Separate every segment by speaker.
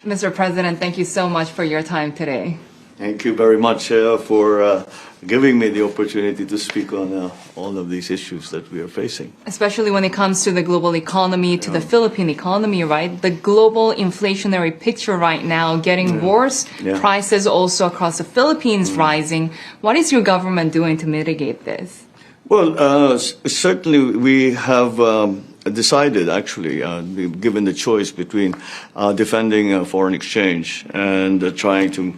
Speaker 1: Mr. President, thank you so much for your time today.
Speaker 2: Thank you very much for giving me the opportunity to speak on all of these issues that we are facing.
Speaker 1: Especially when it comes to the global economy, to the Philippine economy, right? The global inflationary picture right now getting worse, prices also across the Philippines rising. What is your government doing to mitigate this?
Speaker 2: Well, certainly we have decided, actually, given the choice between defending foreign exchange and trying to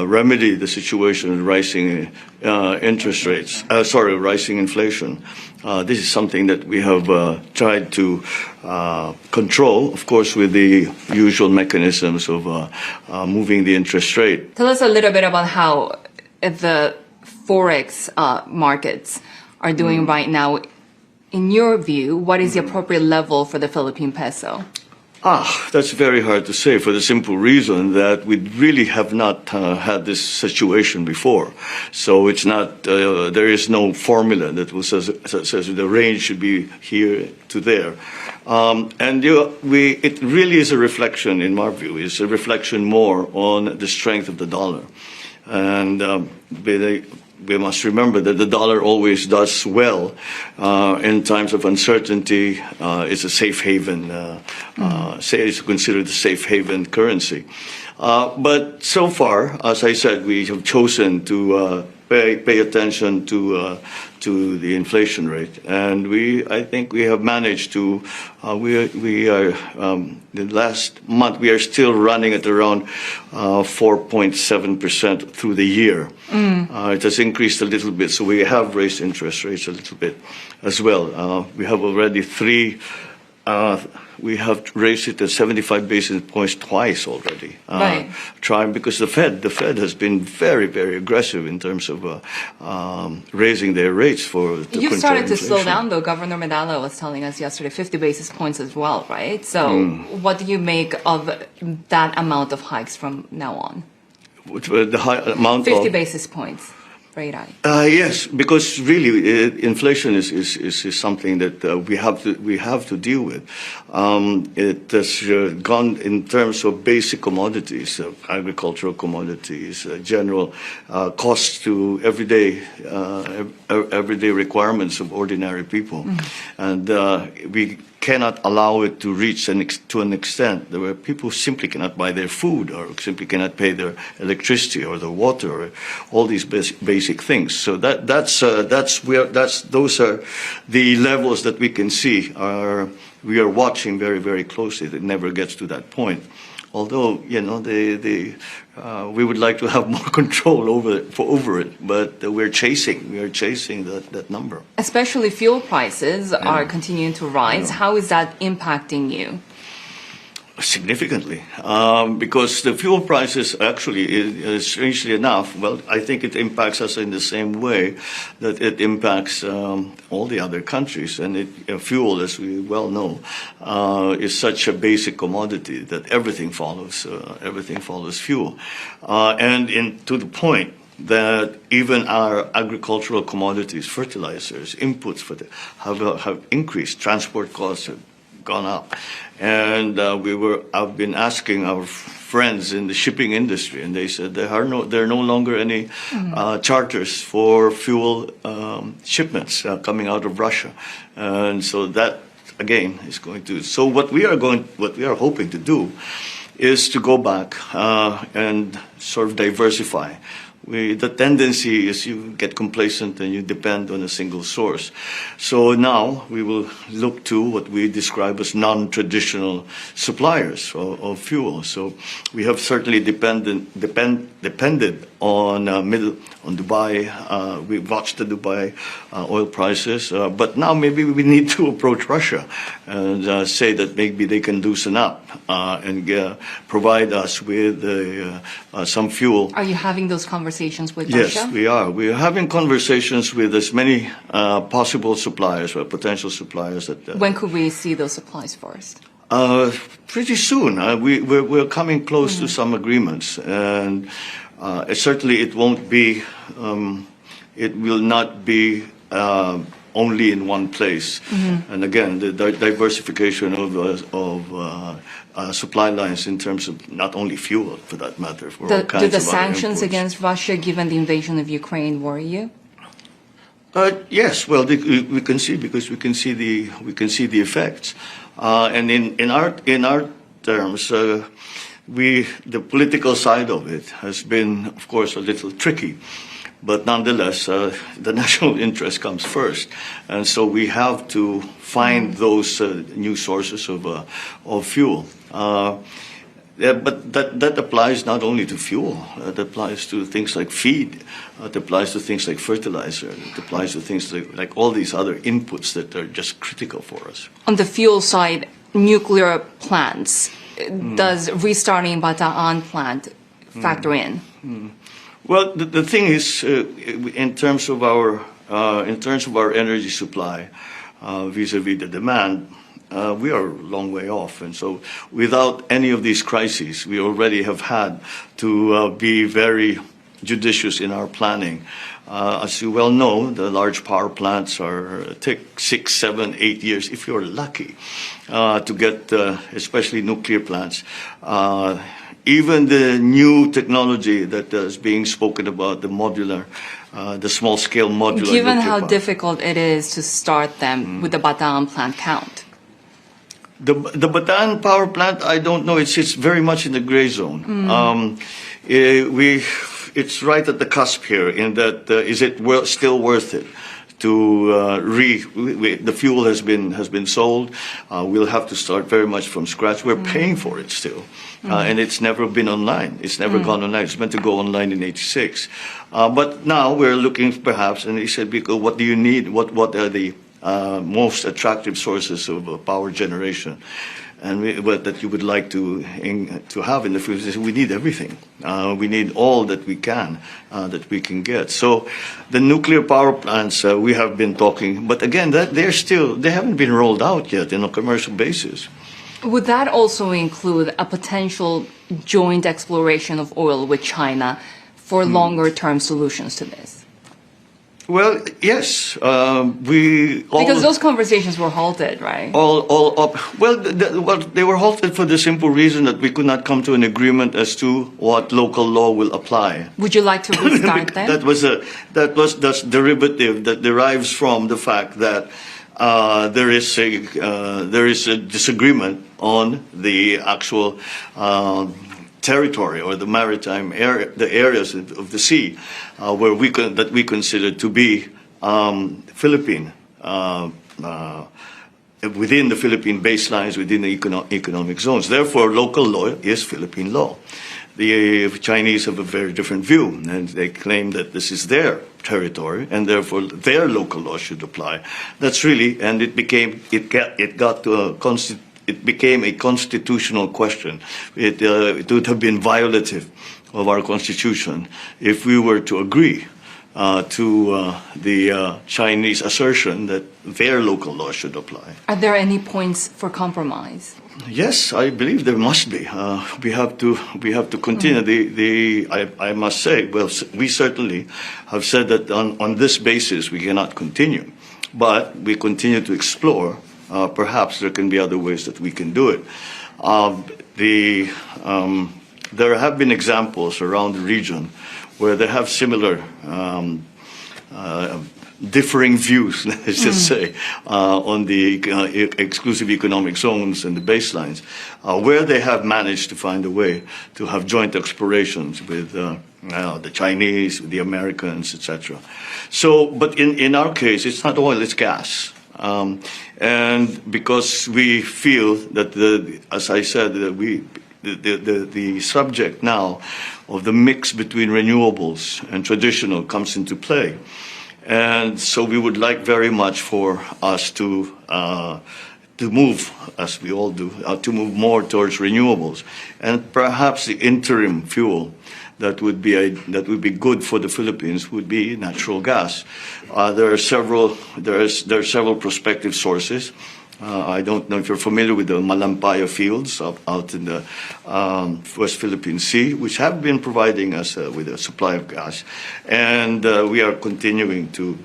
Speaker 2: remedy the situation of rising interest rates, rising inflation. This is something that we have tried to control, of course, with the usual mechanisms of moving the interest rate.
Speaker 1: Tell us a little bit about how the Forex markets are doing right now. In your view, what is the appropriate level for the Philippine peso?
Speaker 2: That's very hard to say for the simple reason that we really have not had this situation before. So it's not, there is no formula that will says the range should be here to there. It really is a reflection, in my view, is a reflection more on the strength of the dollar. And we must remember that the dollar always does well in times of uncertainty. It's a safe haven, it's considered a safe haven currency. But so far, as I said, we have chosen to pay attention to the inflation rate, and I think we have managed to. The last month we are still running at around 4.7% through the year. It has increased a little bit, so we have raised interest rates a little bit as well. We have already we have raised it at 75 basis points twice already.
Speaker 1: Right.
Speaker 2: Trying, because the Fed has been very, very aggressive in terms of raising their rates for to
Speaker 1: You
Speaker 2: control
Speaker 1: started to
Speaker 2: inflation.
Speaker 1: slow down, though. Governor Medalla was telling us yesterday 50 basis points as well, right? So what do you make of that amount of hikes from now on?
Speaker 2: The high amount
Speaker 1: 50
Speaker 2: of
Speaker 1: basis points rate hike.
Speaker 2: yes, because really inflation is something that we have to deal with. It has gone in terms of basic commodities, agricultural commodities, general costs to everyday requirements of ordinary people, and we cannot allow it to reach to an extent where people simply cannot buy their food or simply cannot pay their electricity or their water or all these basic things. So those are the levels that we can see. We are watching very, very closely. It never gets to that point. Although, we would like to have more control over it, but we are chasing that number.
Speaker 1: Especially fuel prices are continuing to rise. How is that impacting you?
Speaker 2: Significantly, because the fuel prices actually, strangely enough, well, I think it impacts us in the same way that it impacts all the other countries. And fuel, as we well know, is such a basic commodity that everything follows fuel, and to the point that even our agricultural commodities, fertilizers, inputs have increased. Transport costs have gone up, and I've been asking our friends in the shipping industry, and they said there are no longer any charters for fuel shipments coming out of Russia, and so that again is going to. So what we are hoping to do is to go back and sort of diversify. The tendency is you get complacent and you depend on a single source. So now we will look to what we describe as non-traditional suppliers of fuel. So we have certainly depended on Dubai. We watched the Dubai oil prices, but now maybe we need to approach Russia and say that maybe they can loosen up and provide us with some fuel.
Speaker 1: Are you having those conversations with Russia?
Speaker 2: Yes, we are. We are having conversations with as many possible suppliers or potential suppliers.
Speaker 1: When could we see those supplies first?
Speaker 2: Pretty soon. We're coming close to some agreements, and certainly it won't be. It will not be only in one place. And again, the diversification of supply lines in terms of not only fuel, for that matter, for all kinds of other
Speaker 1: Do the sanctions
Speaker 2: imports.
Speaker 1: against Russia, given the invasion of Ukraine, worry you?
Speaker 2: Yes, well, we can see, because we can see the effects, and in our terms, the political side of it has been, of course, a little tricky, but nonetheless, the national interest comes first, and so we have to find those new sources of fuel. Yeah, but that applies not only to fuel. It applies to things like feed. It applies to things like fertilizer. It applies to things like all these other inputs that are just critical for us.
Speaker 1: On the fuel side, nuclear plants, does restarting Bataan plant factor in?
Speaker 2: Well, the thing is, in terms of our energy supply, vis-a-vis the demand, we are a long way off, and so without any of these crises, we already have had to be very judicious in our planning. As you well know, the large power plants take 6, 7, 8 years, if you're lucky, to get, especially nuclear plants. Even the new technology that is being spoken about, the small-scale modular.
Speaker 1: Given
Speaker 2: nuclear
Speaker 1: how
Speaker 2: power.
Speaker 1: difficult it is to start them with the Bataan plant count.
Speaker 2: The Bataan power plant, I don't know. It's very much in the gray zone. It's right at the cusp here. In that, is it still worth it to the fuel has been sold? We'll have to start very much from scratch. We're paying for it still, and it's never been online. It's never gone online. It's meant to go online in '86, but now we're looking perhaps. And he said, "Because what do you need? What are the most attractive sources of power generation, and that you would like to have in the future?" We need everything. We need all that we can get. So, the nuclear power plants we have been talking, but again, they haven't been rolled out yet on a commercial basis.
Speaker 1: Would that also include a potential joint exploration of oil with China for longer-term solutions to this?
Speaker 2: Well, yes,
Speaker 1: because those conversations were halted, right?
Speaker 2: All up. Well, they were halted for the simple reason that we could not come to an agreement as to what local law will apply.
Speaker 1: Would you like to restart them?
Speaker 2: That's derivative that derives from the fact that there is a disagreement on the actual territory or the maritime area, the areas of the sea where that we consider to be Philippine, within the Philippine baselines, within the economic zones. Therefore, local law is Philippine law. The Chinese have a very different view, and they claim that this is their territory, and therefore their local law should apply. That's really, and it became a constitutional question. It would have been violative of our constitution if we were to agree to the Chinese assertion that their local law should apply.
Speaker 1: Are there any points for compromise?
Speaker 2: Yes, I believe there must be. We have to continue. I must say, well, we certainly have said that on this basis we cannot continue, but we continue to explore. Perhaps there can be other ways that we can do it. There have been examples around the region where they have similar differing views, let's just say, on the exclusive economic zones and the baselines, where they have managed to find a way to have joint explorations with the Chinese, with the Americans, etc. So, but in our case, it's not oil, it's gas. And because we feel that, as I said, that the subject now of the mix between renewables and traditional comes into play. And so we would like very much for us to move, as we all do, to move more towards renewables. And perhaps the interim fuel that would be good for the Philippines would be natural gas. There are several prospective sources. I don't know if you're familiar with the Malampaya fields out in the West Philippine Sea, which have been providing us with a supply of gas, and we are continuing to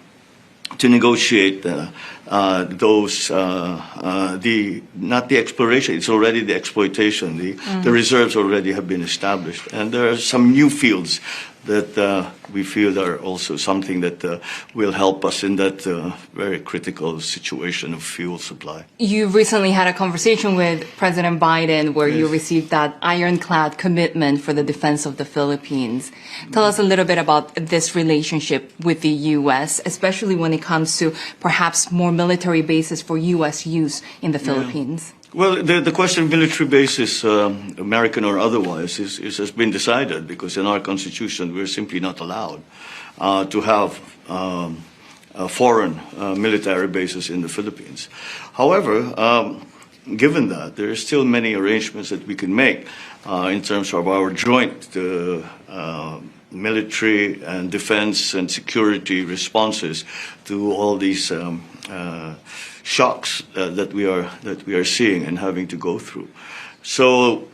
Speaker 2: to negotiate those not the exploration, it's already the exploitation. The reserves already have been established, and there are some new fields that we feel are also something that will help us in that very critical situation of fuel supply.
Speaker 1: You recently had a conversation with President Biden where you
Speaker 2: Yes.
Speaker 1: received that ironclad commitment for the defense of the Philippines. Tell us a little bit about this relationship with the U.S., especially when it comes to perhaps more military bases for U.S. use in the Philippines.
Speaker 2: Well, the question of military bases, American or otherwise, has been decided because in our Constitution we're simply not allowed to have foreign military bases in the Philippines. However, given that, there are still many arrangements that we can make in terms of our joint military and defense and security responses to all these shocks that we are seeing and having to go through. So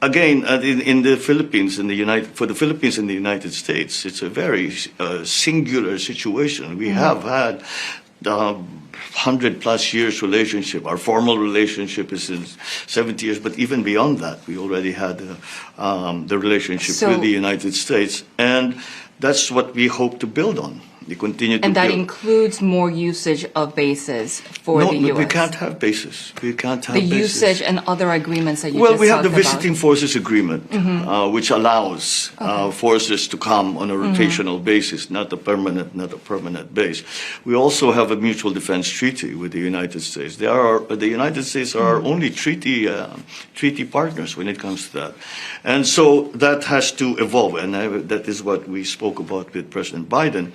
Speaker 2: again, in the Philippines, for the Philippines and the United States, it's a very singular situation. We have had 100+ years relationship. Our formal relationship is in 70 years, but even beyond that, we already had the relationship with the United States, and that's what we hope to build on. We continue to
Speaker 1: And that
Speaker 2: build.
Speaker 1: includes more usage of bases for the U.S.
Speaker 2: No, we can't have bases. We can't have
Speaker 1: The
Speaker 2: bases.
Speaker 1: usage and other agreements that you
Speaker 2: Well,
Speaker 1: just
Speaker 2: we have the
Speaker 1: talked
Speaker 2: Visiting
Speaker 1: about.
Speaker 2: Forces Agreement, which allows forces to come on a rotational basis, not a permanent base. We also have a mutual defense treaty with the United States. The United States are our only treaty partners when it comes to that, and so that has to evolve, and that is what we spoke about with President Biden.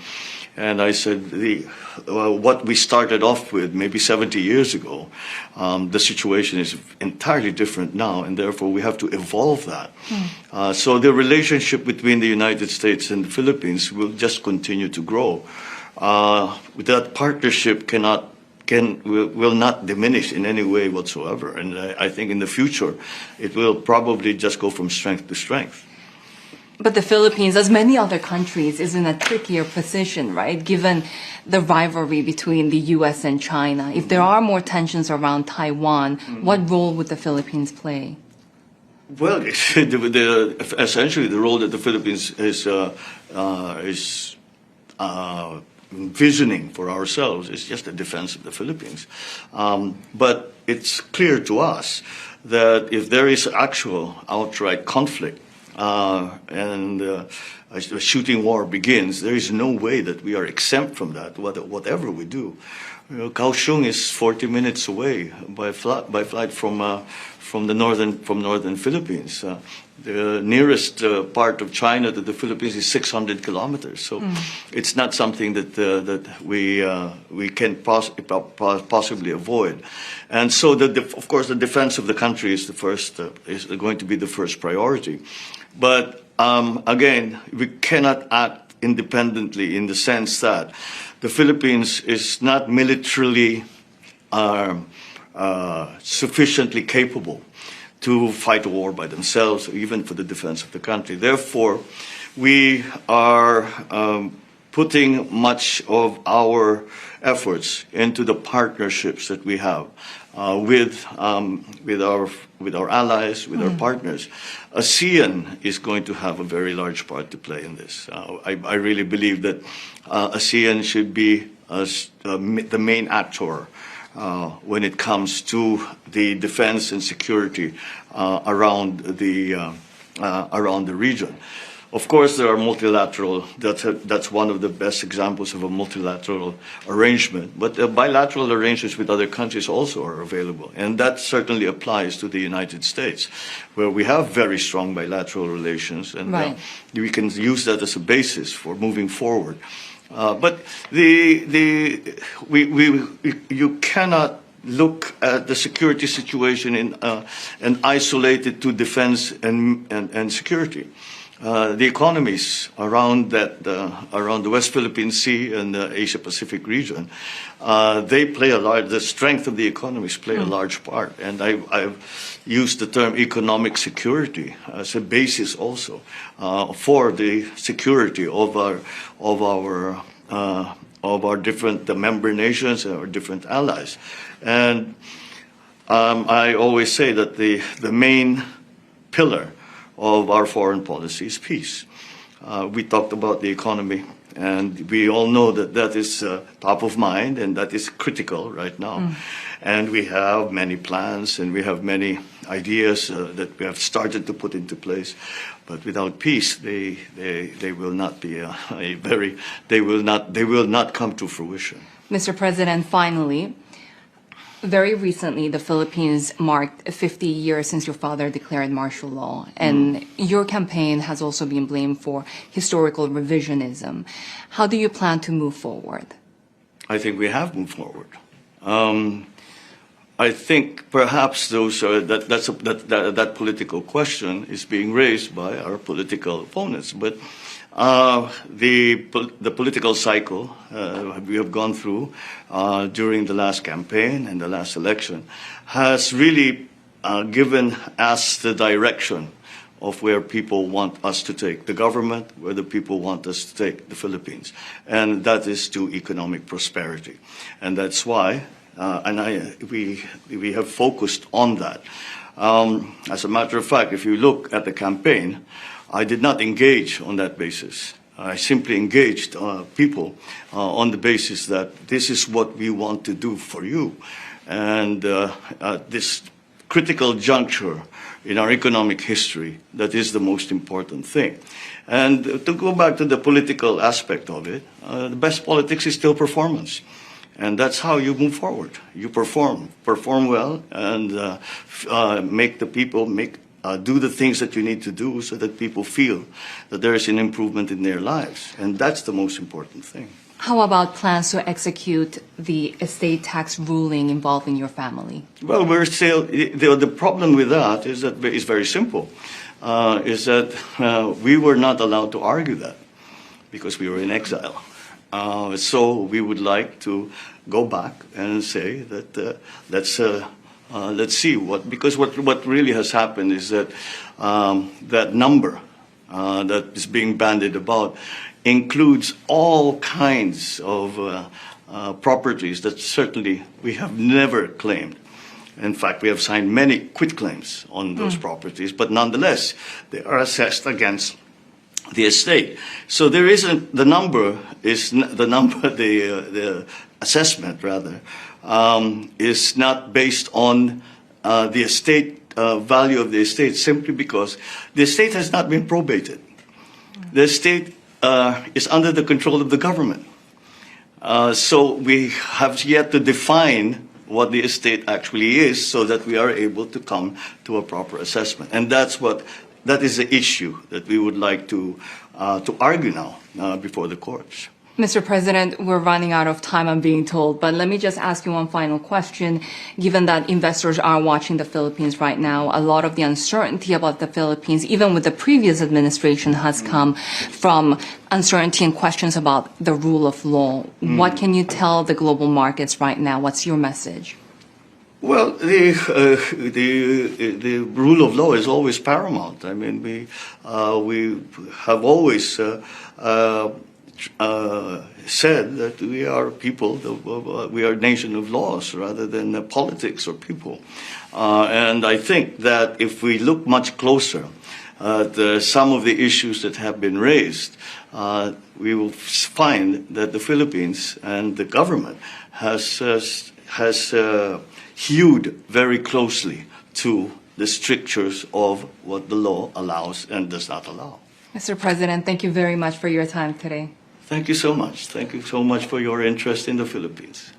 Speaker 2: And I said, what we started off with maybe 70 years ago, the situation is entirely different now, and therefore we have to evolve that. So the relationship between the United States and the Philippines will just continue to grow. That partnership will not diminish in any way whatsoever. And I think in the future, it will probably just go from strength to strength.
Speaker 1: But the Philippines, as many other countries, is in a trickier position, right? Given the rivalry between the U.S. and China. If there are more tensions around Taiwan, what role would the Philippines play?
Speaker 2: Well, essentially the role that the Philippines is envisioning for ourselves is just the defense of the Philippines. But it's clear to us that if there is actual outright conflict, and a shooting war begins, there is no way that we are exempt from that, whatever we do. Kaohsiung is 40 minutes away by flight from northern Philippines. The nearest part of China to the Philippines is 600 kilometers. So it's not something that we can possibly avoid. And so, of course, the defense of the country is is going to be the first priority. But again, we cannot act independently in the sense that the Philippines is not militarily sufficiently capable to fight a war by themselves, or even for the defense of the country. Therefore, we are putting much of our efforts into the partnerships that we have with our allies, with our partners. ASEAN is going to have a very large part to play in this. I really believe that ASEAN should be the main actor when it comes to the defense and security around the region. Of course, there are multilateral. That's one of the best examples of a multilateral arrangement. But bilateral arrangements with other countries also are available, and that certainly applies to the United States, where we have very strong bilateral relations, and we can use that as a basis for moving forward. But you cannot look at the security situation and isolate it to defense and security. The economies around the West Philippine Sea and the Asia Pacific region, the strength of the economies play a large part. And I've used the term economic security as a basis also for the security of our of our different member nations and our different allies. And I always say that the main pillar of our foreign policy is peace. We talked about the economy, and we all know that that is top of mind and that is critical right now. And we have many plans and we have many ideas that we have started to put into place. But without peace, they will not be they will not come to fruition.
Speaker 1: Mr. President, finally, very recently, the Philippines marked 50 years since your father declared martial law, and your campaign has also been blamed for historical revisionism. How do you plan to move forward?
Speaker 2: I think we have moved forward. I think perhaps that political question is being raised by our political opponents, but the political cycle we have gone through during the last campaign and the last election has really given us the direction of where people want us to take the government, where the people want us to take the Philippines, and that is to economic prosperity. And that's why we have focused on that. As a matter of fact, if you look at the campaign, I did not engage on that basis. I simply engaged people on the basis that this is what we want to do for you. And at this critical juncture in our economic history, that is the most important thing. And to go back to the political aspect of it, the best politics is still performance. And that's how you move forward. You perform well, and make the people do the things that you need to do so that people feel that there is an improvement in their lives. And that's the most important thing.
Speaker 1: How about plans to execute the estate tax ruling involving your family?
Speaker 2: Well, we're still, the problem with that is that it's very simple, is that we were not allowed to argue that because we were in exile. So we would like to go back and say that let's see because what really has happened is that that number that is being bandied about includes all kinds of properties that certainly we have never claimed. In fact, we have signed many quitclaims on those properties, but nonetheless, they are assessed against the estate. So there isn't the assessment rather is not based on the estate value of the estate simply because the estate has not been probated. The estate is under the control of the government. So we have yet to define what the estate actually is so that we are able to come to a proper assessment. And that is the issue that we would like to argue now before the courts.
Speaker 1: Mr. President, we're running out of time, I'm being told, but let me just ask you one final question. Given that investors are watching the Philippines right now, a lot of the uncertainty about the Philippines, even with the previous administration, has come from uncertainty and questions about the rule of law. What can you tell the global markets right now? What's your message?
Speaker 2: Well, the rule of law is always paramount. I mean, we have always said that we are people, we are a nation of laws rather than politics or people. And I think that if we look much closer at some of the issues that have been raised, we will find that the Philippines and the government has hewed very closely to the strictures of what the law allows and does not allow.
Speaker 1: Mr. President, thank you very much for your time today.
Speaker 2: Thank you so much. Thank you so much for your interest in the Philippines.